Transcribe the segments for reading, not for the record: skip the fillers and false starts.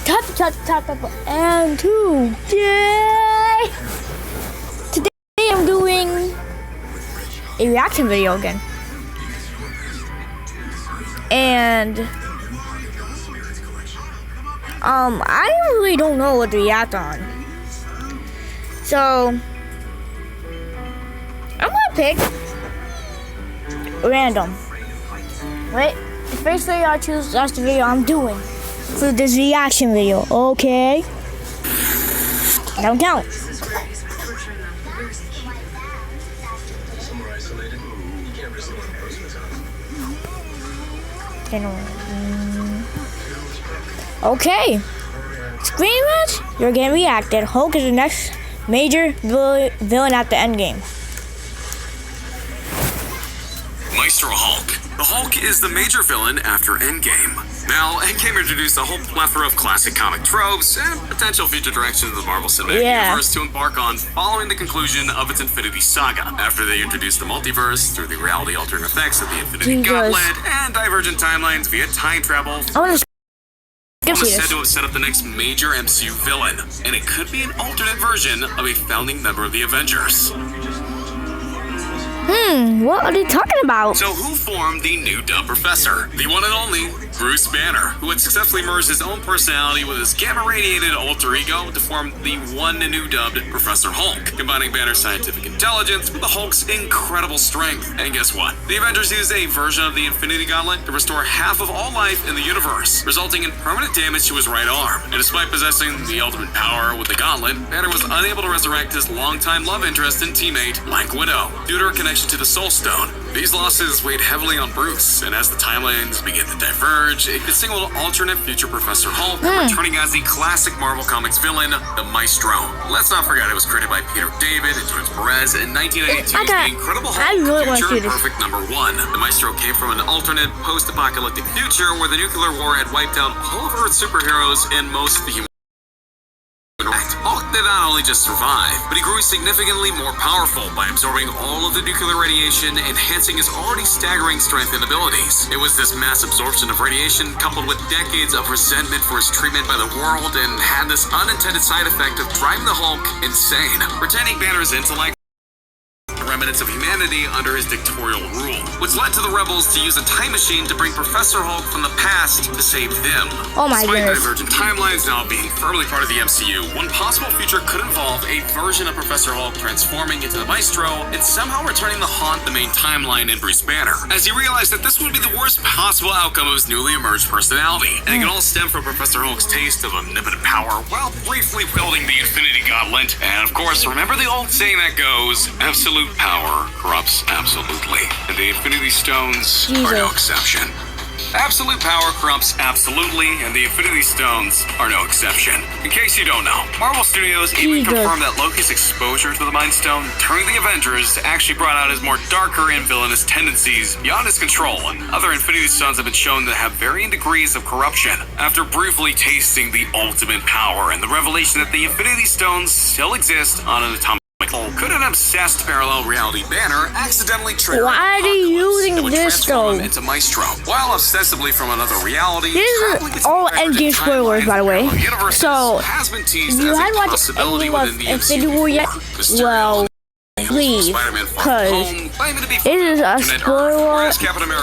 And today I'm doing a reaction video again. And I really don't know what to react on. So I'm gonna pick random. Wait, the first video I choose, that's the video I'm doing for this reaction video, okay? Don't count. Okay. Scream it, you're getting reacted. Hulk is the next major villain at the endgame. Maestro Hulk. The Hulk is the major villain after Endgame. Now, Endgame introduced a whole plethora of classic comic tropes and potential future directions of the Marvel Cinematic Universe to embark on following the conclusion of its Infinity Saga, after they introduced the multiverse through the reality altering effects of the Infinity Gauntlet and divergent timelines via time travel. Hulk is said to have set up the next major MCU villain, and it could be an alternate version of a founding member of the Avengers. What are they talking about? So who formed the new dubbed Professor? The one and only Bruce Banner, who had successfully merged his own personality with his gamma-radiated alter ego to form the one new dubbed Professor Hulk, combining Banner's scientific intelligence with the Hulk's incredible strength. And guess what? The Avengers used a version of the Infinity Gauntlet to restore half of all life in the universe, resulting in permanent damage to his right arm. And despite possessing the ultimate power with the Gauntlet, Banner was unable to resurrect his longtime love interest and teammate, Black Widow, due to her connection to the Soul Stone. These losses weighed heavily on Bruce, and as the timelines began to diverge, it could signal an alternate future Professor Hulk, returning as the classic Marvel Comics villain, the Maestro. Let's not forget it was created by Peter David and George Perez in 1982. The Incredible Hulk, Future Perfect #1. The Maestro came from an alternate post-apocalyptic future where the nuclear war had wiped out all of Earth's superheroes and most of the human. Hulk did not only just survive, but he grew significantly more powerful by absorbing all of the nuclear radiation, enhancing his already staggering strength and abilities. It was this mass absorption of radiation, coupled with decades of resentment for his treatment by the world, and had this unintended side effect of driving the Hulk insane, retaining Banner's intellect, remnants of humanity under his dictatorial rule, which led to the rebels to use a time machine to bring Professor Hulk from the past to save them. Oh my goodness. Despite divergent timelines now being firmly part of the MCU, one possible future could involve a version of Professor Hulk transforming into the Maestro and somehow returning to haunt the main timeline in Bruce Banner, as he realized that this would be the worst possible outcome of his newly emerged personality. And it could all stem from Professor Hulk's taste of omnipotent power while briefly wielding the Infinity Gauntlet. And of course, remember the old saying that goes, absolute power corrupts absolutely, and the Infinity Stones are no exception. Absolute power corrupts absolutely, and the Infinity Stones are no exception. In case you don't know, Marvel Studios even confirmed that Loki's exposure to the Mind Stone during the Avengers actually brought out his more darker and villainous tendencies beyond his control, and other Infinity Stones have been shown to have varying degrees of corruption. After briefly tasting the ultimate power and the revelation that the Infinity Stones still exist on an atomic, could an obsessed parallel reality Banner accidentally trigger why are they using this though? Into Maestro, while ostensibly from another reality. This is all Endgame spoilers, by the way. So, if you haven't watched any of Infinity War yet, well, please, because this is a spoiler.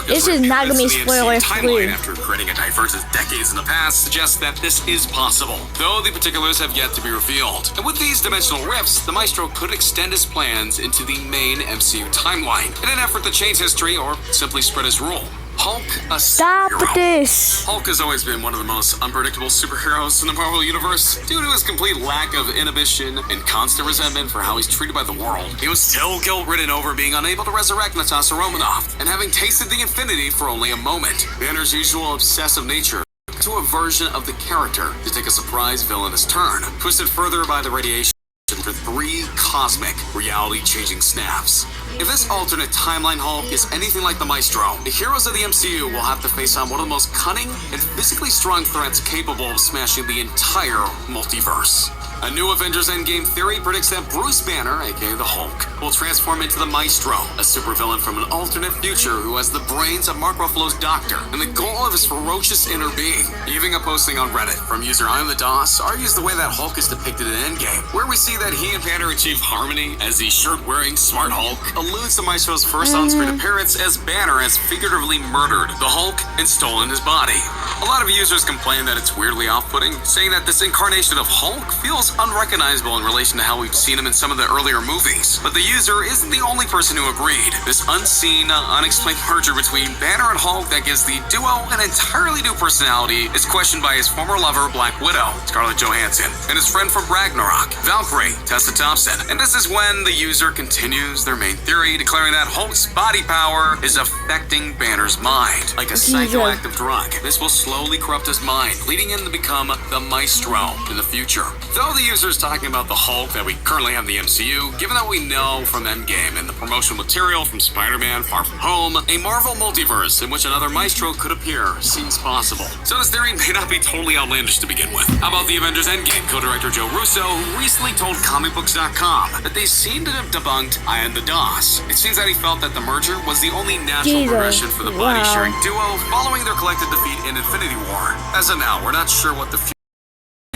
This is not gonna be a spoiler free. After creating a divergence decades in the past suggests that this is possible, though the particulars have yet to be revealed. And with these dimensional rifts, the Maestro could extend his plans into the main MCU timeline in an effort to change history or simply spread his rule. Hulk, a Stop this! Hulk has always been one of the most unpredictable superheroes in the Marvel Universe due to his complete lack of inhibition and constant resentment for how he's treated by the world. He was still guilt-ridden over being unable to resurrect Natasha Romanoff and having tasted the Infinity for only a moment. Banner's usual obsessive nature to a version of the character to take a surprise villainous turn, twisted further by the radiation for 3 cosmic reality-changing snaps. If this alternate timeline Hulk is anything like the Maestro, the heroes of the MCU will have to face on one of the most cunning and physically strong threats capable of smashing the entire multiverse. A new Avengers Endgame theory predicts that Bruce Banner, aka the Hulk, will transform into the Maestro, a supervillain from an alternate future who has the brains of Mark Ruffalo's Doctor and the goal of his ferocious inner being. Even a posting on Reddit from user I Am the DOS argues the way that Hulk is depicted in Endgame, where we see that he and Banner achieve harmony as the shirt-wearing smart Hulk alludes to Maestro's first on-screen appearance as Banner has figuratively murdered the Hulk and stolen his body. A lot of users complain that it's weirdly off-putting, saying that this incarnation of Hulk feels unrecognizable in relation to how we've seen him in some of the earlier movies. But the user isn't the only person who agreed. This unseen, unexplained merger between Banner and Hulk that gives the duo an entirely new personality is questioned by his former lover, Black Widow, Scarlett Johansson, and his friend from Ragnarok, Valkyrie, Tessa Thompson. And this is when the user continues their main theory, declaring that Hulk's body power is affecting Banner's mind, like a psychoactive drug. This will slowly corrupt his mind, leading him to become the Maestro in the future. Though the user is talking about the Hulk that we currently have in the MCU, given that we know from Endgame and the promotional material from Spider-Man Far From Home, a Marvel multiverse in which another Maestro could appear seems possible. So this theory may not be totally outlandish to begin with. How about the Avengers Endgame co-director Joe Russo, who recently told comicbooks.com that they seem to have debunked I Am the DOS. It seems that he felt that the merger was the only natural progression for the body-sharing duo following their collective defeat in Infinity War. As of now, we're not sure what the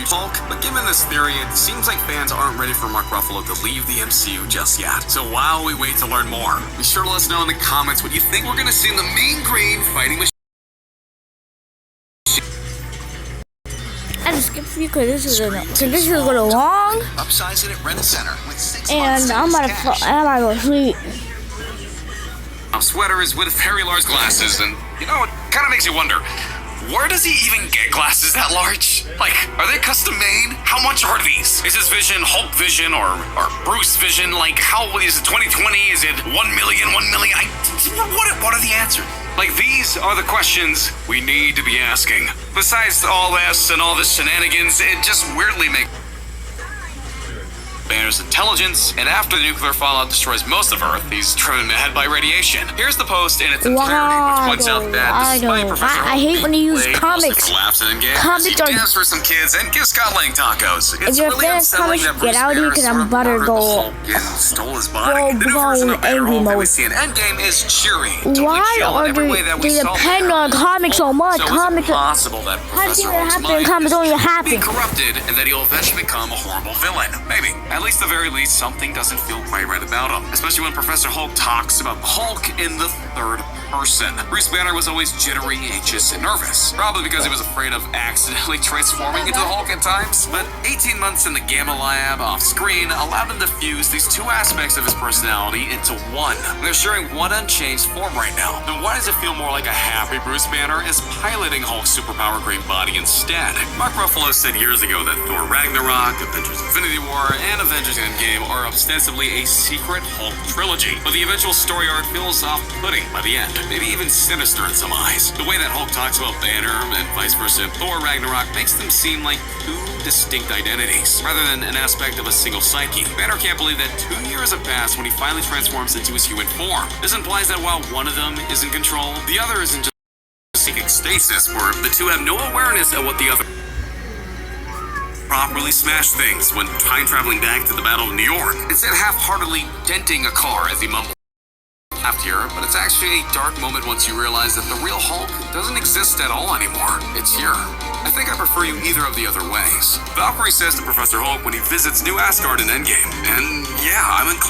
Hulk, but given this theory, it seems like fans aren't ready for Mark Ruffalo to leave the MCU just yet. So while we wait to learn more, be sure to let us know in the comments what you think we're going to see in the main green fighting machine. I just skip you because this is gonna long. Upsize it at Rent Center with 6 And I'm about to go sleep. Sweaters with very large glasses, and you know, it kind of makes you wonder, where does he even get glasses that large? Like, are they custom made? How much are these? Is his vision Hulk vision or Bruce vision? Like, how is it 2020? Is it 1 million? What are the answers? Like, these are the questions we need to be asking. Besides all this and all this shenanigans, it just weirdly makes Banner's intelligence, and after the nuclear fallout destroys most of Earth, he's driven mad by radiation. Here's the post in its entirety, which points out that despite Professor I hate when you use comics. Comics are dance for some kids and give Scott Lang tacos. If you're a fan of comics, get out of here because I'm about to go stole his body. The new version of Banner Hulk that we see in Endgame is cheery. Why are they depend on comics so much? Comics are possible that how do Professor it Hulk's happen? mind Comics don't even be happen. corrupted and that he'll eventually become a horrible villain. Maybe. At least the very least, something doesn't feel quite right about him. Especially when Professor Hulk talks about the Hulk in the third person. Bruce Banner was always jittery, anxious, and nervous. Probably because he was afraid of accidentally transforming into the Hulk at times. But 18 months in the Gamma Lab off screen allowed him to fuse these two aspects of his personality into one. They're sharing one unchanged form right now. Then why does it feel more like a happy Bruce Banner is piloting Hulk's superpower green body instead? Mark Ruffalo said years ago that Thor Ragnarok, Avengers Infinity War, and Avengers Endgame are ostensibly a secret Hulk trilogy, but the eventual story arc feels off-putting by the end, maybe even sinister in some eyes. The way that Hulk talks about Banner and vice versa in Thor Ragnarok makes them seem like two distinct identities, rather than an aspect of a single psyche. Banner can't believe that 2 years have passed when he finally transforms into his human form. This implies that while one of them is in control, the other isn't just seeking stasis, where the two have no awareness of what the other properly smash things when time traveling back to the Battle of New York, instead half-heartedly denting a car as he mumbles here, but it's actually a dark moment once you realize that the real Hulk doesn't exist at all anymore. It's here. I think I prefer you either of the other ways. Valkyrie says to Professor Hulk when he visits New Asgard in Endgame, and yeah, I'm inclined